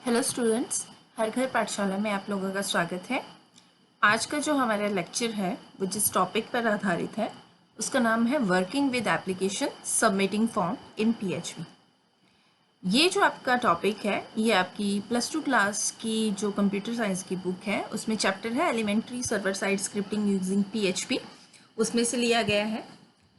Hello students, हर घर पाठशाला में आप लोगों का स्वागत है। आज का जो हमारा लेक्चर है वो जिस टॉपिक पर आधारित है उसका नाम है working with application submitting form in PHP. ये जो आपका टॉपिक है ये आपकी +2 क्लास की जो कंप्यूटर साइंस की बुक है उसमें चैप्टर है elementary server side scripting using PHP, उसमें से लिया गया है।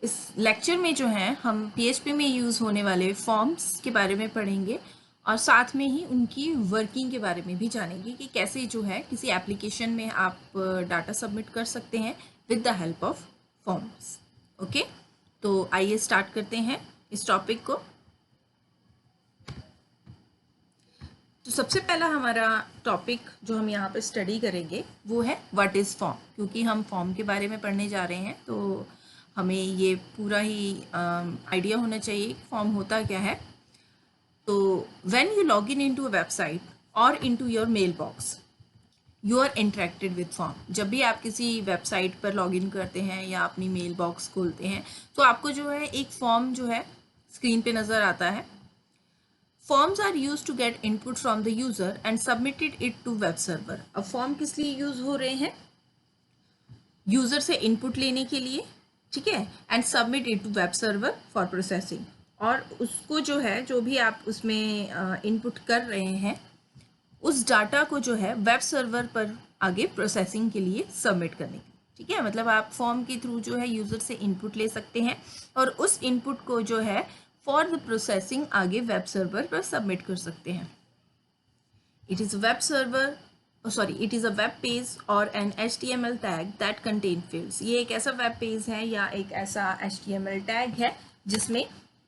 इस लेक्चर में जो है हम पीएचपी में यूज़ होने वाले फॉर्म्स के बारे में पढ़ेंगे और साथ में ही उनकी वर्किंग के बारे में भी जानेंगे कि कैसे जो है किसी एप्लीकेशन में आप डाटा सबमिट कर सकते हैं with the help of forms. Okay, तो आइए स्टार्ट करते हैं इस टॉपिक को। तो सबसे पहला हमारा टॉपिक जो हम यहाँ पर स्टडी करेंगे वो है व्हाट इज़ फॉर्म, क्योंकि हम फॉर्म के बारे में पढ़ने जा रहे हैं तो हमें ये पूरा ही आइडिया होना चाहिए कि फॉर्म होता क्या है। तो when you log in into a website or into your mail box you are interacted with form. जब भी आप किसी वेबसाइट पर लॉग इन करते हैं या अपनी मेल बॉक्स खोलते हैं तो आपको जो है एक फॉर्म जो है स्क्रीन पे नज़र आता है। Forms are used to get input from the user and submitted it to web server। अब फॉर्म किस लिए यूज हो रहे हैं? यूजर से इनपुट लेने के लिए, ठीक है, and submit it to web server for processing. और उसको जो है जो भी आप उसमें इनपुट कर रहे हैं उस डाटा को जो है वेब सर्वर पर आगे प्रोसेसिंग के लिए सबमिट करने की, ठीक है। मतलब आप फॉर्म के थ्रू जो है यूज़र से इनपुट ले सकते हैं और उस इनपुट को जो है फॉर द प्रोसेसिंग आगे वेब सर्वर पर सबमिट कर सकते हैं। It is web server it is a web page or an HTML tag that contain fields. ये एक ऐसा वेब पेज है या एक ऐसा HTML टैग है जिसमें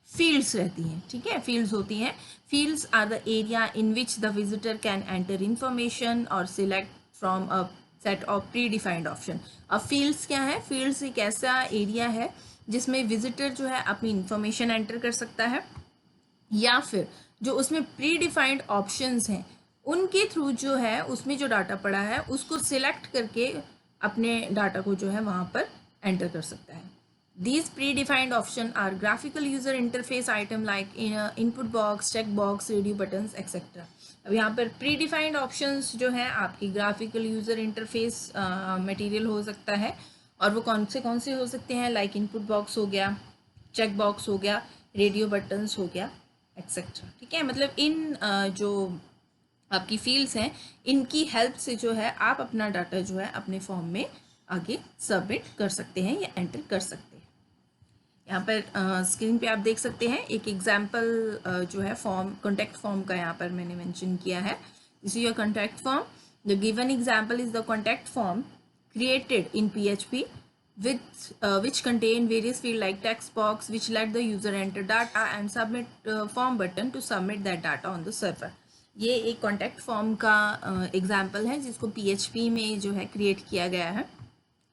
फील्ड्स रहती हैं, ठीक है, फील्ड्स होती हैं। Fields are the area in which the visitor can enter information or select from a set of predefined option. अब फील्ड्स क्या है? फील्ड्स एक ऐसा एरिया है जिसमें विजिटर जो है अपनी इंफॉर्मेशन एंटर कर सकता है या फिर जो उसमें प्री डिफाइंड ऑप्शंस हैं उनके थ्रू जो है उसमें जो डाटा पड़ा है उसको सिलेक्ट करके अपने डाटा को जो है वहाँ पर एंटर कर सकता है। These predefined options are graphical user interface item like input box, check box, radio buttons, etc. अब यहाँ पर predefined options जो है आपकी graphical user interface मटेरियल हो सकता है और वो कौन से हो सकते हैं, लाइक इनपुट बॉक्स हो गया, चेक बॉक्स हो गया, रेडियो बटन्स हो गया, एक्सेट्रा, ठीक है। मतलब इन जो आपकी फील्ड्स हैं इनकी हेल्प से जो है आप अपना डाटा जो है अपने फॉर्म में आगे सबमिट कर सकते हैं या एंटर कर सकते हैं। यहाँ पर स्क्रीन पे आप देख सकते हैं एक एग्जाम्पल जो है फॉर्म, कॉन्टैक्ट फॉर्म का यहाँ पर मैंने मेंशन किया है। This is your contact form. The given example is the contact form created in PHP with which contain various field like text box which let the user enter data and submit form button to submit that data on the server। ये एक contact form का example है जिसको PHP में जो है create किया गया है।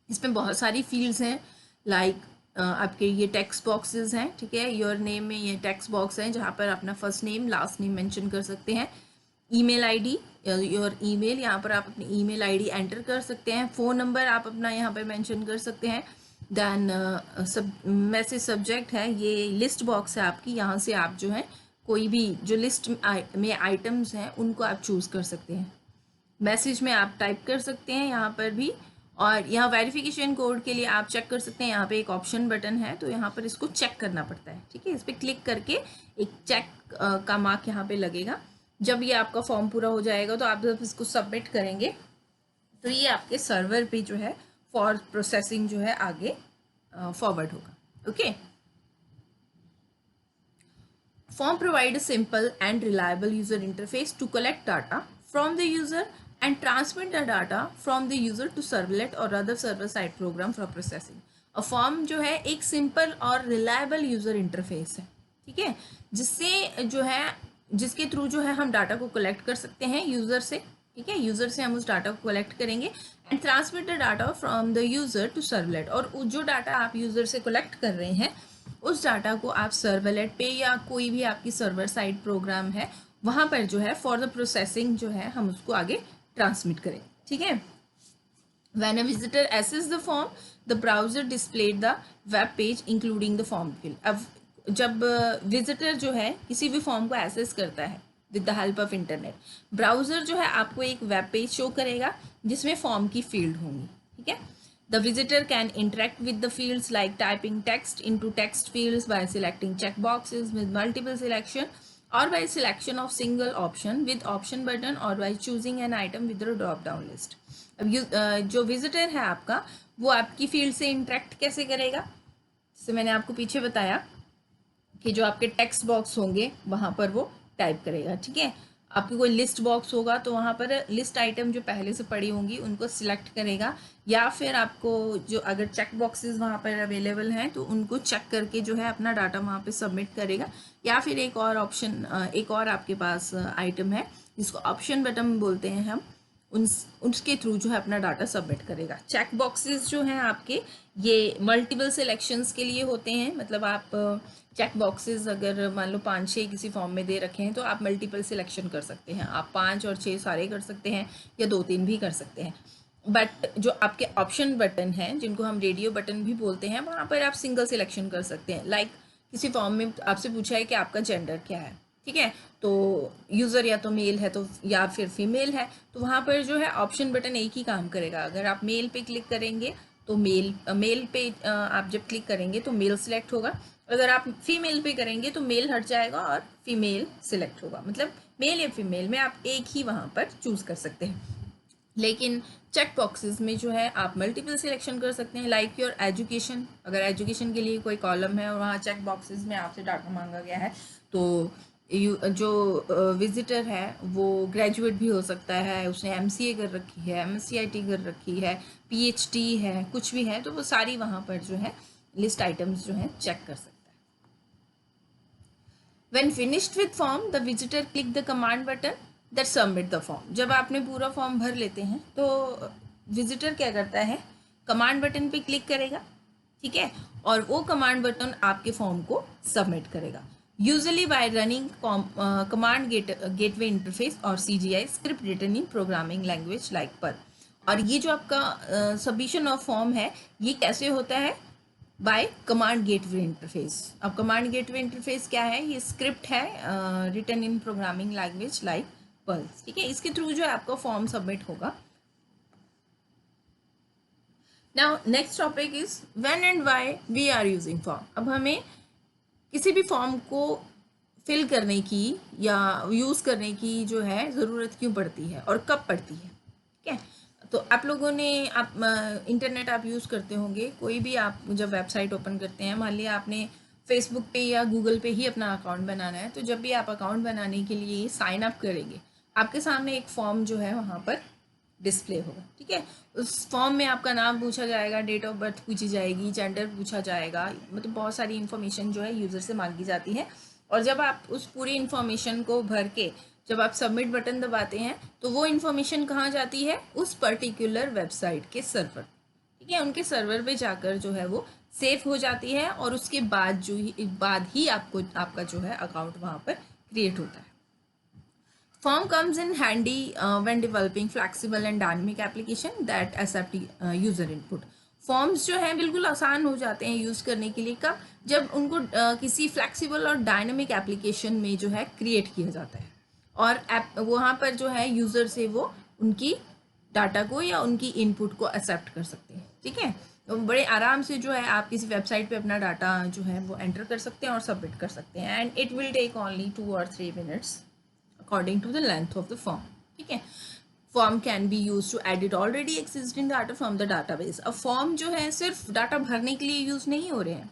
इसमें बहुत सारी फील्ड्स हैं, लाइक आपके ये टेक्स्ट बॉक्सेस हैं, ठीक है। योर नेम में ये टेक्स्ट बॉक्स है जहाँ पर अपना first name last name mention कर सकते हैं। ईमेल आईडी, योर ईमेल, यहाँ पर आप अपनी ईमेल आईडी एंटर कर सकते हैं। फ़ोन नंबर आप अपना यहाँ पर मेंशन कर सकते हैं। दैन मैसेज सब्जेक्ट है, ये लिस्ट बॉक्स है आपकी, यहाँ से आप जो है कोई भी जो लिस्ट में आइटम्स हैं उनको आप चूज़ कर सकते हैं। मैसेज में आप टाइप कर सकते हैं यहाँ पर भी, और यहाँ वेरिफिकेशन कोड के लिए आप चेक कर सकते हैं। यहाँ पे एक ऑप्शन बटन है तो यहाँ पर इसको चेक करना पड़ता है, ठीक है। इस पर क्लिक करके एक चेक का मार्क यहाँ पे लगेगा। जब ये आपका फॉर्म पूरा हो जाएगा तो आप जब इसको सबमिट करेंगे तो ये आपके सर्वर पे जो है फॉर प्रोसेसिंग जो है आगे फॉरवर्ड होगा। Okay, form provide a simple and reliable user interface to collect data from the user and transmit the data from the user to servlet or other server side program for processing। a form जो है एक simple और reliable user interface है, ठीक है, जिससे जो है जिसके थ्रू जो है हम डाटा को कलेक्ट कर सकते हैं यूजर से, ठीक है। यूजर से हम उस डाटा को कलेक्ट करेंगे and transmit the data from the user to servlet, और जो डाटा आप यूजर से कलेक्ट कर रहे हैं उस डाटा को आप सर्वलेट पे या कोई भी आपकी सर्वर साइड प्रोग्राम है वहाँ पर जो है फॉर द प्रोसेसिंग जो है हम उसको आगे ट्रांसमिट करें, ठीक है। When a visitor access the form, the browser displayed the web page including the form field। अब जब विजिटर जो है किसी भी फॉर्म को एक्सेस करता है with the help of internet. Browser जो है आपको एक वेब पेज शो करेगा जिसमें फॉर्म की फील्ड होंगी, ठीक है। The visitor can interact with the fields like typing text into text fields by selecting check boxes with multiple selection or by selection of single option with option button or by choosing an item with the drop down list। अब जो visitor है आपका वो आपकी field से interact कैसे करेगा, जैसे मैंने आपको पीछे बताया कि जो आपके टेक्स्ट बॉक्स होंगे वहाँ पर वो टाइप करेगा, ठीक है। आपकी कोई लिस्ट बॉक्स होगा तो वहाँ पर लिस्ट आइटम जो पहले से पड़ी होंगी उनको सिलेक्ट करेगा, या फिर आपको जो अगर चेक बॉक्सेस वहाँ पर अवेलेबल हैं तो उनको चेक करके जो है अपना डाटा वहाँ पे सबमिट करेगा, या फिर एक और ऑप्शन एक और आपके पास आइटम है जिसको ऑप्शन बटन बोलते हैं हम, उसके थ्रू जो है अपना डाटा सबमिट करेगा। चेक बॉक्सेस जो हैं आपके ये मल्टीपल सिलेक्शंस के लिए होते हैं, मतलब आप चेक बॉक्सेस अगर मान लो 5-6 किसी फॉर्म में दे रखे हैं तो आप मल्टीपल सिलेक्शन कर सकते हैं, आप 5 और 6 सारे कर सकते हैं या 2-3 भी कर सकते हैं। बट जो आपके ऑप्शन बटन हैं जिनको हम रेडियो बटन भी बोलते हैं वहाँ पर आप सिंगल सिलेक्शन कर सकते हैं। लाइक किसी फॉर्म में आपसे पूछा है कि आपका जेंडर क्या है, ठीक है, तो यूज़र या तो मेल है तो या फिर फीमेल है, तो वहाँ पर जो है ऑप्शन बटन एक ही काम करेगा। अगर आप मेल पे क्लिक करेंगे तो मेल पे आप जब क्लिक करेंगे तो मेल सिलेक्ट होगा, अगर आप फीमेल पे करेंगे तो मेल हट जाएगा और फीमेल सिलेक्ट होगा, मतलब मेल या फीमेल में आप एक ही वहाँ पर चूज़ कर सकते हैं। लेकिन चेक बॉक्सेस में जो है आप मल्टीपल सिलेक्शन कर सकते हैं, लाइक योर एजुकेशन। अगर एजुकेशन के लिए कोई कॉलम है और वहाँ चेक बॉक्सेस में आपसे डाटा मांगा गया है तो जो विजिटर है वो ग्रेजुएट भी हो सकता है, उसने एमसीए कर रखी है, एमएससीआईटी कर रखी है, पीएचडी है, कुछ भी है, तो वो सारी वहाँ पर जो है लिस्ट आइटम्स जो है चेक कर सकता है। When finished with form, the visitor click the command button that submit the form। जब आपने पूरा फॉर्म भर लेते हैं तो विजिटर क्या करता है, कमांड बटन पे क्लिक करेगा, ठीक है, और वो कमांड बटन आपके फॉर्म को सबमिट करेगा, usually by running command gateway interface or CGI script written in programming language like Perl. और ये जो आपका सबमिशन ऑफ फॉर्म है ये कैसे होता है, बाय कमांड गेटवे इंटरफेस। अब कमांड गेटवे इंटरफेस क्या है, ये स्क्रिप्ट है written in programming language like Perl, ठीक है, इसके थ्रू जो है आपका फॉर्म सबमिट होगा। Now next topic is when and why we are using form. अब हमें किसी भी फॉर्म को फिल करने की या यूज़ करने की जो है ज़रूरत क्यों पड़ती है और कब पड़ती है, ठीक है। तो आप लोगों ने इंटरनेट आप यूज़ करते होंगे, कोई भी आप जब वेबसाइट ओपन करते हैं, मान लिया आपने फेसबुक पे या गूगल पे ही अपना अकाउंट बनाना है, तो जब भी आप अकाउंट बनाने के लिए साइन अप करेंगे आपके सामने एक फॉर्म जो है वहाँ पर डिस्प्ले होगा, ठीक है। उस फॉर्म में आपका नाम पूछा जाएगा, डेट ऑफ बर्थ पूछी जाएगी, जेंडर पूछा जाएगा, मतलब बहुत सारी इन्फॉर्मेशन जो है यूज़र से मांगी जाती है। और जब आप उस पूरी इन्फॉर्मेशन को भर के जब आप सबमिट बटन दबाते हैं तो वो इन्फॉर्मेशन कहाँ जाती है, उस पर्टिकुलर वेबसाइट के सर्वर, ठीक है, उनके सर्वर पे जाकर जो है वो सेव हो जाती है, और उसके बाद बाद ही आपको आपका जो है अकाउंट वहाँ पर क्रिएट होता है। Form comes in handy when developing flexible and dynamic application that accept user input। Forms जो हैं बिल्कुल आसान हो जाते हैं यूज़ करने के लिए, कब, जब उनको किसी फ्लैक्सीबल और डायनामिक एप्लीकेशन में जो है क्रिएट किया जाता है, और वहाँ पर जो है यूज़र से वो उनकी डाटा को या उनकी इनपुट को एक्सेप्ट कर सकते हैं, ठीक है। तो बड़े आराम से जो है आप किसी वेबसाइट पे अपना डाटा जो है वो एंटर कर सकते हैं और सबमिट कर सकते हैं, and it will take only 2 or 3 minutes according to the length of the form, ठीक है। Form can be use to edit already existing data from the database. अब फॉर्म जो है सिर्फ डाटा भरने के लिए यूज़ नहीं हो रहे हैं,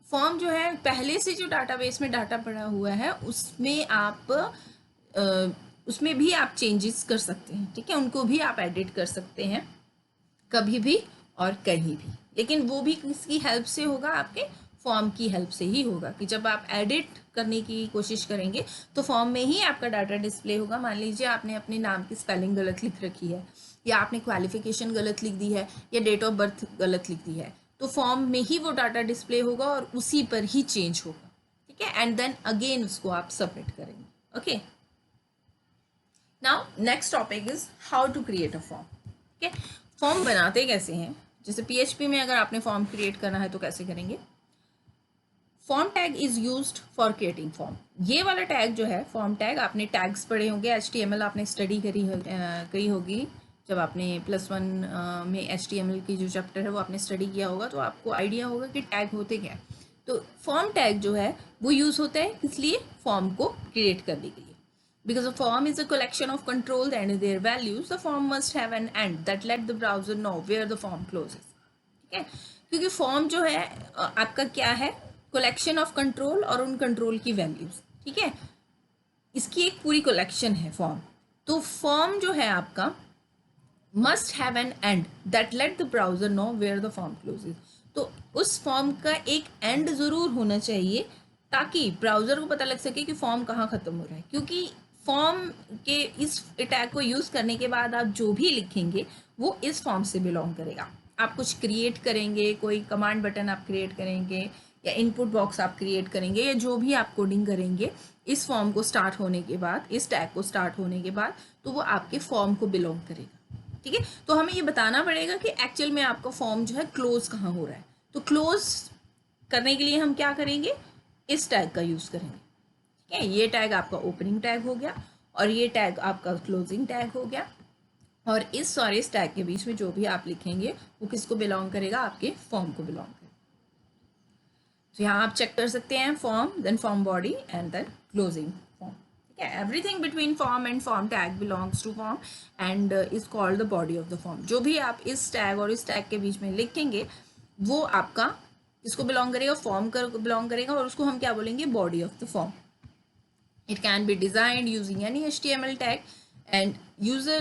फॉर्म जो है पहले से जो डाटाबेस में डाटा पड़ा हुआ है उसमें भी आप चेंजेस कर सकते हैं, ठीक है, उनको भी आप एडिट कर सकते हैं कभी भी और कहीं भी, लेकिन वो भी किसकी हेल्प से होगा, आपके फॉर्म की हेल्प से ही होगा, कि जब आप एडिट करने की कोशिश करेंगे तो फॉर्म में ही आपका डाटा डिस्प्ले होगा। मान लीजिए आपने अपने नाम की स्पेलिंग गलत लिख रखी है, या आपने क्वालिफिकेशन गलत लिख दी है, या डेट ऑफ बर्थ गलत लिख दी है, तो फॉर्म में ही वो डाटा डिस्प्ले होगा और उसी पर ही चेंज होगा, ठीक है, एंड देन अगेन उसको आप सबमिट करेंगे। Okay, now next topic is how to create a form, ठीक है। फॉर्म बनाते कैसे हैं, जैसे PHP में अगर आपने फॉर्म क्रिएट करना है तो कैसे करेंगे। Form tag is used for creating form. ये वाला टैग जो है फॉर्म टैग, आपने टैग्स पढ़े होंगे, HTML आपने स्टडी करी होगी जब आपने +1 में HTML की जो चैप्टर है वो आपने स्टडी किया होगा, तो आपको आइडिया होगा कि टैग होते क्या है। तो फॉर्म टैग जो है वो यूज़ होता है इसलिए फॉर्म को क्रिएट करने के लिए। Because a form is a collection of controls and their values, the form must have an end that let the browser know where the form closes. ठीक है, क्योंकि फॉर्म जो है आपका क्या है, कलेक्शन ऑफ कंट्रोल और उन कंट्रोल की वैल्यूज। ठीक है, इसकी एक पूरी कलेक्शन है फॉर्म। तो फॉर्म जो है आपका must have an end that let the browser know where the form closes. तो उस फॉर्म का एक एंड ज़रूर होना चाहिए ताकि ब्राउज़र को पता लग सके कि फॉर्म कहाँ ख़त्म हो रहा है, क्योंकि फॉर्म के इस टैग को यूज़ करने के बाद आप जो भी लिखेंगे वो इस फॉर्म से बिलोंग करेगा। आप कुछ क्रिएट करेंगे, कोई कमांड बटन आप क्रिएट करेंगे या इनपुट बॉक्स आप क्रिएट करेंगे या जो भी आप कोडिंग करेंगे इस फॉर्म को स्टार्ट होने के बाद, इस टैग को स्टार्ट होने के बाद, तो वो आपके फॉर्म को बिलोंग करेगा। ठीक है, तो हमें ये बताना पड़ेगा कि एक्चुअल में आपका फॉर्म जो है क्लोज कहाँ हो रहा है। तो क्लोज करने के लिए हम क्या करेंगे, इस टैग का यूज़ करेंगे। ठीक है, ये टैग आपका ओपनिंग टैग हो गया और ये टैग आपका क्लोजिंग टैग हो गया, और इस सारे टैग के बीच में जो भी आप लिखेंगे वो किसको बिलोंग करेगा, आपके फॉर्म को बिलोंग करेगा। तो यहाँ आप चेक कर सकते हैं form, then form body and then closing form. ठीक है, everything between form and form tag belongs to form and is called the body of the form. जो भी आप इस टैग और इस टैग के बीच में लिखेंगे वो आपका किसको बिलोंग करेगा, फॉर्म का बिलोंग करेगा, और उसको हम क्या बोलेंगे, body of the form. It can be designed using any HTML tag and user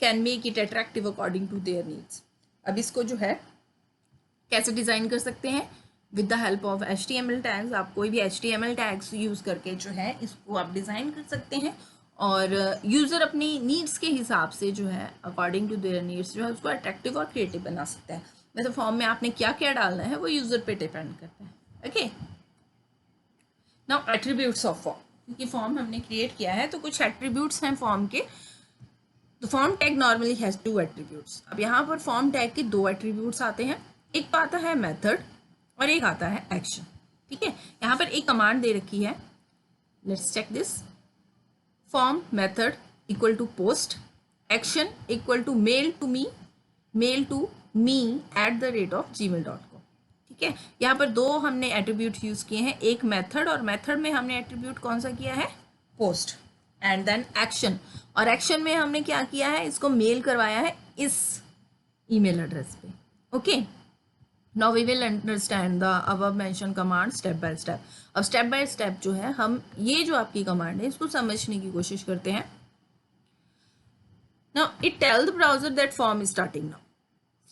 can make it attractive according to their needs. अब इसको जो है कैसे डिज़ाइन कर सकते हैं, with the help of HTML tags. आप कोई भी HTML टैग्स यूज़ करके जो है इसको आप डिज़ाइन कर सकते हैं, और यूज़र अपनी नीड्स के हिसाब से जो है अकॉर्डिंग टू देयर नीड्स जो है उसको अट्रैक्टिव और क्रिएटिव बना सकता है। वैसे फॉर्म में आपने क्या क्या डालना है वो यूज़र पे डिपेंड करता है। Okay, now attributes of form, क्योंकि फॉर्म हमने क्रिएट किया है तो कुछ एट्रीब्यूट्स हैं फॉर्म के। तो form tag normally has 2 attributes. अब यहाँ पर फॉर्म टैग के 2 एट्रीब्यूट्स आते हैं, एक तो आता है मेथड और एक आता है एक्शन। ठीक है, यहाँ पर एक कमांड दे रखी है, let's check this, form method equal to post, action equal to mail to me @gmail.com। ठीक है, यहाँ पर 2 हमने एट्रीब्यूट यूज़ किए हैं, एक मेथड, और मेथड में हमने एट्रीब्यूट कौन सा किया है, पोस्ट, एंड देन एक्शन, और एक्शन में हमने क्या किया है, इसको मेल करवाया है इस ईमेल एड्रेस पे। Okay, now we will understand the above mention command step by step. अब स्टेप बाय स्टेप जो है हम ये जो आपकी कमांड है इसको समझने की कोशिश करते हैं। Now it tell the browser that form is starting now.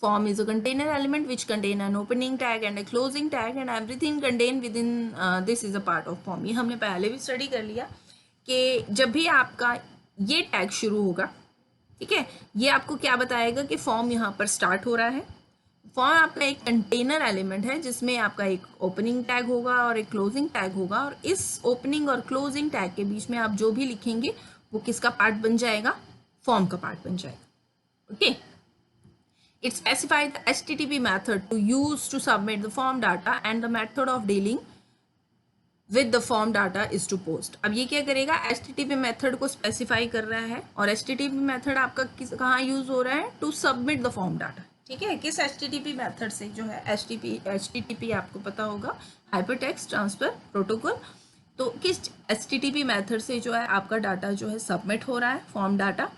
Form is a container element which contain an opening tag and a closing tag and everything contained within this is a part of form। ये हमने पहले भी study कर लिया कि जब भी आपका ये टैग शुरू होगा, ठीक है, ये आपको क्या बताएगा कि फॉर्म यहाँ पर स्टार्ट हो रहा है। फॉर्म आपका एक कंटेनर एलिमेंट है जिसमें आपका एक ओपनिंग टैग होगा और एक क्लोजिंग टैग होगा, और इस ओपनिंग और क्लोजिंग टैग के बीच में आप जो भी लिखेंगे वो किसका पार्ट बन जाएगा, फॉर्म का पार्ट बन जाएगा। Okay, it specifies the HTTP method to use to submit the form data and the method of dealing with the form data is to post। अब ये क्या करेगा, HTTP मेथड को स्पेसिफाई कर रहा है, और HTTP मेथड आपका कहाँ यूज हो रहा है, to submit the form data. ठीक है, किस HTTP मेथड से जो है, HTTP आपको पता होगा, हाइपरटेक्स्ट ट्रांसफर प्रोटोकॉल। तो किस HTTP मेथड से जो है आपका डाटा जो है सबमिट हो रहा है, फॉर्म डाटा,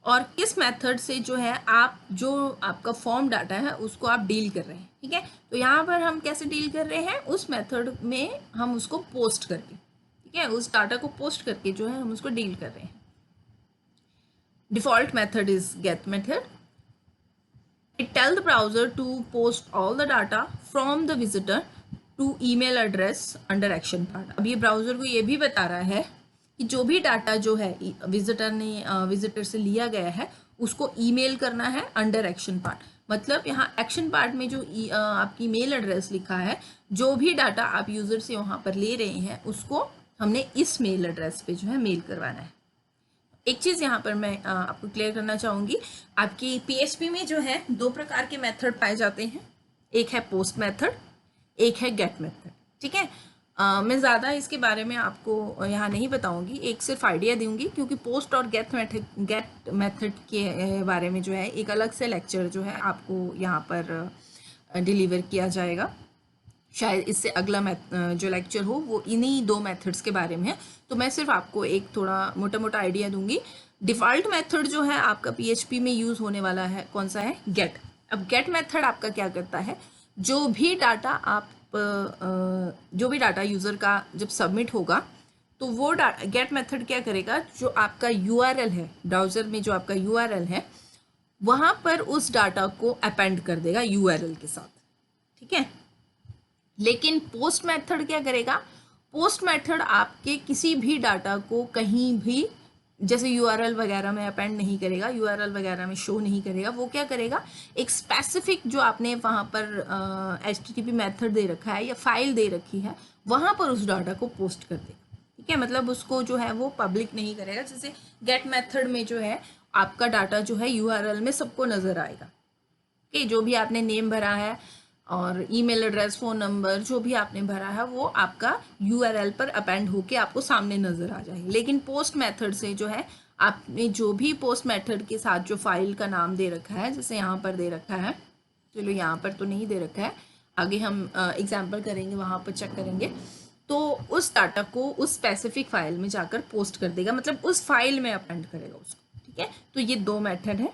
और किस मेथड से जो है आप जो आपका फॉर्म डाटा है उसको आप डील कर रहे हैं। ठीक है, तो यहाँ पर हम कैसे डील कर रहे हैं, उस मेथड में हम उसको पोस्ट करके, ठीक है, उस डाटा को पोस्ट करके जो है हम उसको डील कर रहे हैं। Default method is get method. It tell the browser to post all the data from the visitor to email address under action part. अब ये ब्राउजर को ये भी बता रहा है कि जो भी डाटा जो है विजिटर से लिया गया है उसको ईमेल करना है अंडर एक्शन पार्ट। मतलब यहाँ एक्शन पार्ट में जो आपकी मेल एड्रेस लिखा है, जो भी डाटा आप यूज़र से वहाँ पर ले रहे हैं उसको हमने इस मेल एड्रेस पे जो है मेल करवाना है। एक चीज़ यहाँ पर मैं आपको क्लियर करना चाहूँगी, आपकी PHP में जो है 2 प्रकार के मेथड पाए जाते हैं, एक है पोस्ट मेथड, एक है गेट मेथड। ठीक है। मैं ज़्यादा इसके बारे में आपको यहाँ नहीं बताऊँगी, एक सिर्फ आइडिया दूँगी, क्योंकि पोस्ट और गेट मेथड के बारे में जो है एक अलग से लेक्चर जो है आपको यहाँ पर डिलीवर किया जाएगा। शायद इससे अगला जो लेक्चर हो वो इन्हीं दो मेथड्स के बारे में है। तो मैं सिर्फ आपको एक थोड़ा मोटा मोटा आइडिया दूंगी। डिफ़ॉल्ट मेथड जो है आपका पीएचपी में यूज़ होने वाला है कौन सा है, गेट। अब गेट मेथड आपका क्या करता है, जो भी डाटा आप जो भी डाटा यूज़र का जब सबमिट होगा तो वो गेट मेथड क्या करेगा, जो आपका यूआरएल है ब्राउज़र में, जो आपका यूआरएल है वहाँ पर उस डाटा को अपेंड कर देगा यूआरएल के साथ। ठीक है। लेकिन पोस्ट मेथड क्या करेगा, पोस्ट मेथड आपके किसी भी डाटा को कहीं भी जैसे यूआरएल वगैरह में अपेंड नहीं करेगा, यूआरएल वगैरह में शो नहीं करेगा। वो क्या करेगा, एक स्पेसिफिक जो आपने वहाँ पर एचटीटीपी मेथड दे रखा है या फाइल दे रखी है वहाँ पर उस डाटा को पोस्ट कर देगा। ठीक है, मतलब उसको जो है वो पब्लिक नहीं करेगा। जैसे गेट मेथड में जो है आपका डाटा जो है यूआरएल में सबको नज़र आएगा कि जो भी आपने नेम भरा है और ईमेल एड्रेस, फ़ोन नंबर जो भी आपने भरा है वो आपका यूआरएल पर अपेंड होके आपको सामने नज़र आ जाएगा। लेकिन पोस्ट मेथड से जो है आपने जो भी पोस्ट मेथड के साथ जो फाइल का नाम दे रखा है, जैसे यहाँ पर दे रखा है, चलो यहाँ पर तो नहीं दे रखा है, आगे हम एग्जाम्पल करेंगे वहाँ पर चेक करेंगे, तो उस डाटा को उस स्पेसिफिक फाइल में जाकर पोस्ट कर देगा, मतलब उस फाइल में अपेंड करेगा उसको। ठीक है, तो ये दो मेथड है।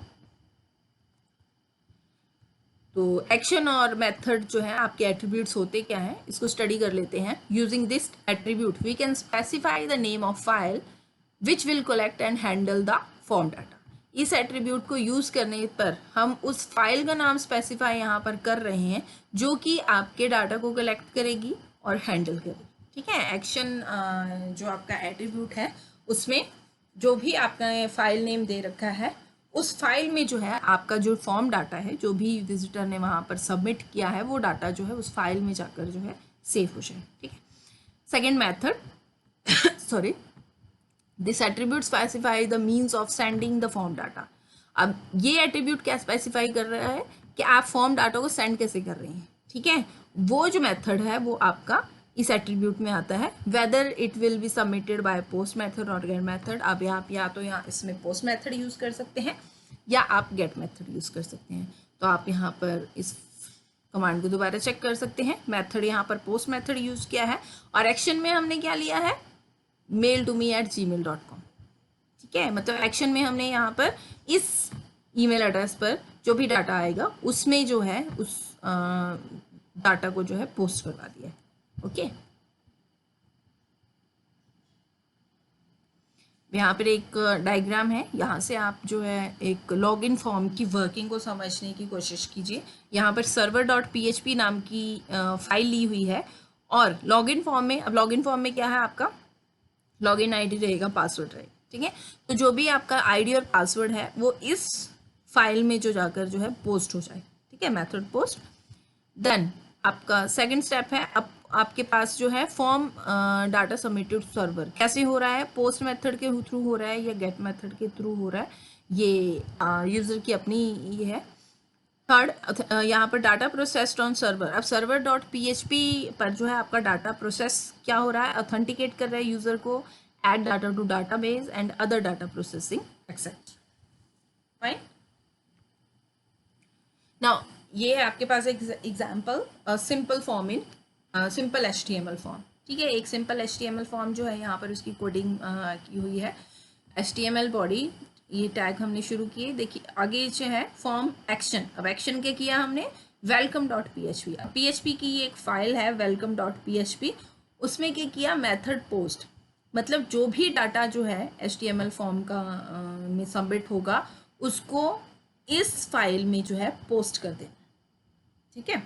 तो एक्शन और मेथड जो है आपके एट्रीब्यूट्स होते क्या हैं, इसको स्टडी कर लेते हैं। Using this attribute we can specify the name of file which will collect and handle the form data. इस एट्रीब्यूट को यूज़ करने पर हम उस फाइल का नाम स्पेसिफाई यहाँ पर कर रहे हैं जो कि आपके डाटा को कलेक्ट करेगी और हैंडल करेगी। ठीक है, एक्शन जो आपका एट्रीब्यूट है उसमें जो भी आपका फाइल नेम दे रखा है उस फाइल में जो है आपका जो फॉर्म डाटा है, जो भी विजिटर ने वहाँ पर सबमिट किया है वो डाटा जो है उस फाइल में जाकर जो है सेव हो जाए। ठीक है। Second method sorry, this attribute specify the means of sending the form data. अब ये एट्रीब्यूट क्या स्पेसिफाई कर रहा है कि आप फॉर्म डाटा को सेंड कैसे कर रहे हैं। ठीक है, वो जो मेथड है वो आपका इस एट्रीब्यूट में आता है। Whether it will be submitted by post method और गेट मेथड। अब आप या तो यहाँ इसमें पोस्ट मेथड यूज़ कर सकते हैं या आप गेट मेथड यूज़ कर सकते हैं। तो आप यहाँ पर इस कमांड को दोबारा चेक कर सकते हैं। मेथड यहाँ पर पोस्ट मेथड यूज़ किया है और एक्शन में हमने क्या लिया है, mail2me@gmail.com। ठीक है, मतलब एक्शन में हमने यहाँ पर इस ईमेल एड्रेस पर जो भी डाटा आएगा उसमें जो है उस डाटा को जो है पोस्ट करवा दिया है। ओके, यहाँ पर एक डायग्राम है, यहाँ से आप जो है एक लॉगिन फॉर्म की वर्किंग को समझने की कोशिश कीजिए। यहाँ पर server.php नाम की फाइल ली हुई है और लॉगिन फॉर्म में, अब लॉगिन फॉर्म में क्या है, आपका लॉगिन आईडी रहेगा, पासवर्ड रहेगा। ठीक है, तो जो भी आपका आईडी और पासवर्ड है वो इस फाइल में जो जाकर जो है पोस्ट हो जाए। ठीक है, मेथड पोस्ट। देन आपका सेकंड स्टेप है, अब आपके पास जो है फॉर्म डाटा सबमिटेड सर्वर कैसे हो रहा है, पोस्ट मेथड के थ्रू हो रहा है या गेट मेथड के थ्रू हो रहा है, ये यूज़र की अपनी ये है। थर्ड, यहाँ पर डाटा प्रोसेस्ड ऑन सर्वर। अब server.php पर जो है आपका डाटा प्रोसेस क्या हो रहा है, ऑथेंटिकेट कर रहा है यूज़र को, add data to database and other data processing except. Fine. Now ये है आपके पास एक example, simple form in simple HTML form. ठीक है, एक सिंपल HTML फॉर्म जो है यहाँ पर उसकी कोडिंग की हुई है। HTML बॉडी, ये टैग हमने शुरू किए। देखिए आगे जो है फॉर्म एक्शन। अब एक्शन क्या किया हमने, welcome.php। अब PHP की ये एक फाइल है welcome.php, उसमें क्या किया, मेथड पोस्ट, मतलब जो भी डाटा जो है HTML फॉर्म का में सबमिट होगा उसको इस फाइल में जो है पोस्ट कर देना। ठीक है,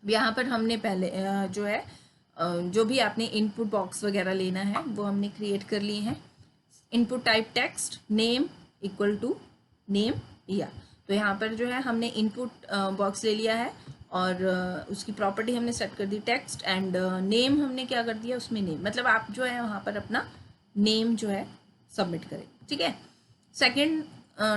यहाँ पर हमने पहले जो है जो भी आपने इनपुट बॉक्स वगैरह लेना है वो हमने क्रिएट कर लिए हैं। Input type text, name equal to name या, तो यहाँ पर जो है हमने इनपुट बॉक्स ले लिया है और उसकी प्रॉपर्टी हमने सेट कर दी टेक्स्ट, एंड नेम हमने क्या कर दिया उसमें नेम, मतलब आप जो है वहाँ पर अपना नेम जो है सबमिट करें। ठीक है, सेकंड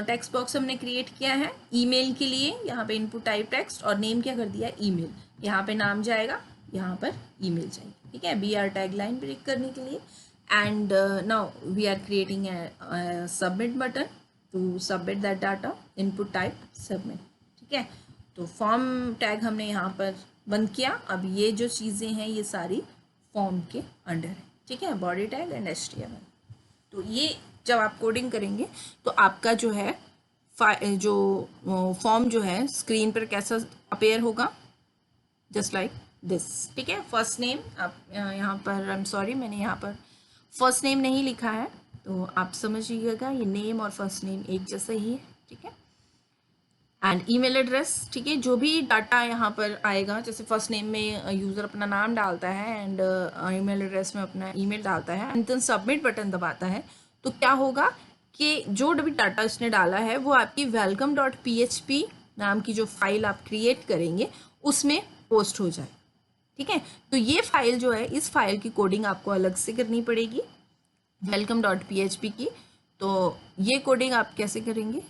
टेक्स्ट बॉक्स हमने क्रिएट किया है ईमेल के लिए, यहाँ पे इनपुट टाइप टेक्स्ट और नेम क्या कर दिया ईमेल। यहाँ पे नाम जाएगा, यहाँ पर ईमेल चाहिए, ठीक है, BR टैग लाइन ब्रेक करने के लिए। And now we are creating a submit button to submit that data, input type submit, ठीक है। तो फॉर्म टैग हमने यहाँ पर बंद किया। अब ये जो चीज़ें हैं ये सारी फॉर्म के अंडर है, ठीक है, बॉडी टैग एंड HTML। तो ये जब आप कोडिंग करेंगे तो आपका जो है जो फॉर्म जो है स्क्रीन पर कैसा अपेयर होगा, जस्ट लाइक दिस, ठीक है। फर्स्ट नेम आप यहाँ पर, आई एम सॉरी मैंने यहाँ पर फर्स्ट नेम नहीं लिखा है, तो आप समझिएगा ये नेम और फर्स्ट नेम एक जैसा ही है, ठीक है। एंड ईमेल एड्रेस, ठीक है, जो भी डाटा यहाँ पर आएगा, जैसे फर्स्ट नेम में यूज़र अपना नाम डालता है एंड ईमेल एड्रेस में अपना ईमेल डालता है एंड देन सबमिट बटन दबाता है, तो क्या होगा कि जो भी डाटा उसने डाला है वो आपकी welcome.php नाम की जो फाइल आप क्रिएट करेंगे उसमें पोस्ट हो जाए, ठीक है। तो ये फाइल जो है, इस फाइल की कोडिंग आपको अलग से करनी पड़ेगी welcome.php की। तो ये कोडिंग आप कैसे करेंगे,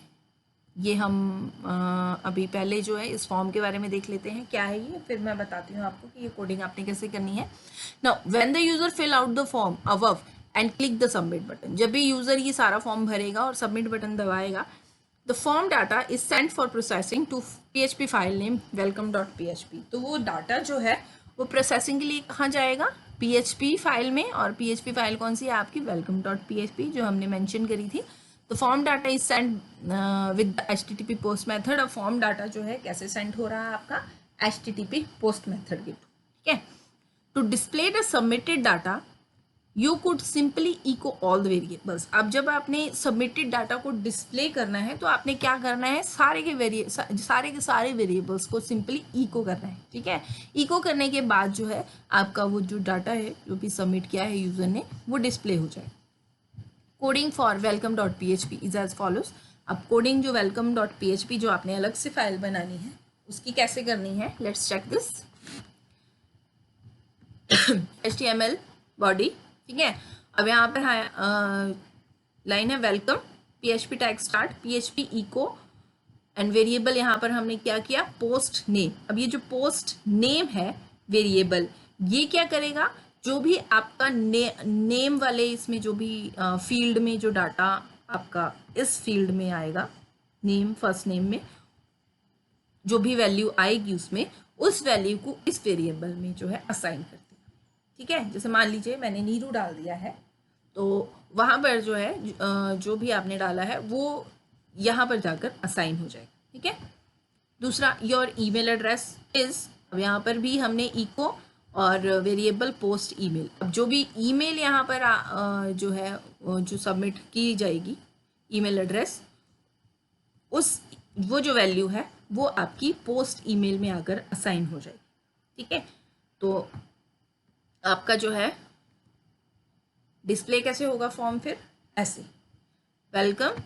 ये हम अभी पहले जो है इस फॉर्म के बारे में देख लेते हैं क्या है ये, फिर मैं बताती हूँ आपको कि ये कोडिंग आपने कैसे करनी है। Now when the user fill out the form above and click the submit button, जब भी यूजर ये सारा फॉर्म भरेगा और सबमिट बटन दबाएगा, the form data is sent for processing to PHP file name welcome.php। तो वो डाटा जो है वो प्रोसेसिंग के लिए कहाँ जाएगा, PHP फाइल में, और PHP फाइल कौन सी है आपकी, welcome.php जो हमने मेंशन करी थी। तो form data is send with HTTP post method. अब फॉर्म डाटा जो है कैसे सेंड हो रहा है आपका, HTTP पोस्ट मेथड के थ्रू, ठीक है। To display the submitted data you could simply echo all the variables. अब जब आपने सबमिटेड डाटा को डिस्प्ले करना है तो आपने क्या करना है, सारे के सारे वेरिएबल्स को सिंपली इको करना है, ठीक है। इको करने के बाद जो है आपका वो जो डाटा है जो भी सबमिट किया है यूजर ने वो डिस्प्ले हो जाए। Coding for welcome.php is as follows. अब कोडिंग जो welcome.php जो आपने अलग से फाइल बनानी है उसकी कैसे करनी है, let's check this. HTML body, ठीक है। अब यहाँ पर लाइन है welcome, PHP tag start, PHP echo and variable, यहाँ पर हमने क्या किया, पोस्ट नेम। अब ये जो पोस्ट नेम है वेरिएबल, ये क्या करेगा, जो भी आपका नेम वाले इसमें जो भी फील्ड में जो डाटा आपका इस फील्ड में आएगा, नेम फर्स्ट नेम में जो भी वैल्यू आएगी उसमें, उस वैल्यू को इस वेरिएबल में जो है असाइन कर दिया, ठीक है। जैसे मान लीजिए मैंने नीरू डाल दिया है, तो वहाँ पर जो है जो भी आपने डाला है वो यहाँ पर जाकर असाइन हो जाएगा, ठीक है। दूसरा योर ईमेल एड्रेस इज, अब यहाँ पर भी हमने इको और वेरिएबल पोस्ट ईमेल। अब जो भी ईमेल यहाँ पर जो है जो सबमिट की जाएगी ईमेल एड्रेस, उस वो जो वैल्यू है वो आपकी पोस्ट ईमेल में आकर असाइन हो जाएगी, ठीक है। तो आपका जो है डिस्प्ले कैसे होगा फॉर्म, फिर ऐसे वेलकम,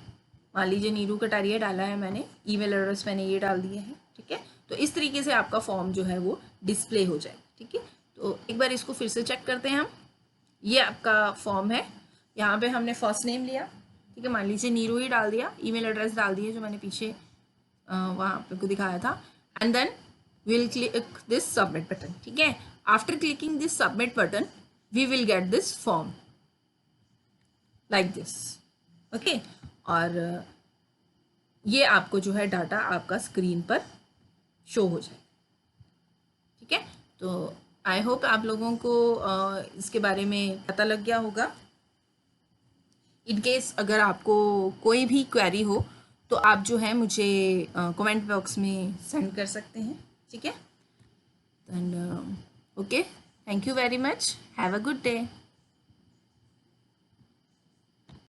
मान लीजिए नीरू कटारिया डाला है मैंने, ईमेल एड्रेस मैंने ये डाल दिए हैं, ठीक है। तो इस तरीके से आपका फॉर्म जो है वो डिस्प्ले हो जाए, ठीक है। तो एक बार इसको फिर से चेक करते हैं हम। ये आपका फॉर्म है, यहाँ पे हमने फर्स्ट नेम लिया, ठीक है, मान लीजिए नीरू ही डाल दिया, ईमेल एड्रेस डाल दिया जो मैंने पीछे वहाँ पे को दिखाया था, and then will click this submit button, ठीक है। After clicking this submit button we will get this form like this, okay. और ये आपको जो है डाटा आपका स्क्रीन पर शो हो जाए, ठीक है। तो आई होप आप लोगों को इसके बारे में पता लग गया होगा। इन केस अगर आपको कोई भी क्वेरी हो तो आप जो है मुझे कमेंट बॉक्स में सेंड कर सकते हैं, ठीक है। And okay, thank you very much, have a good day.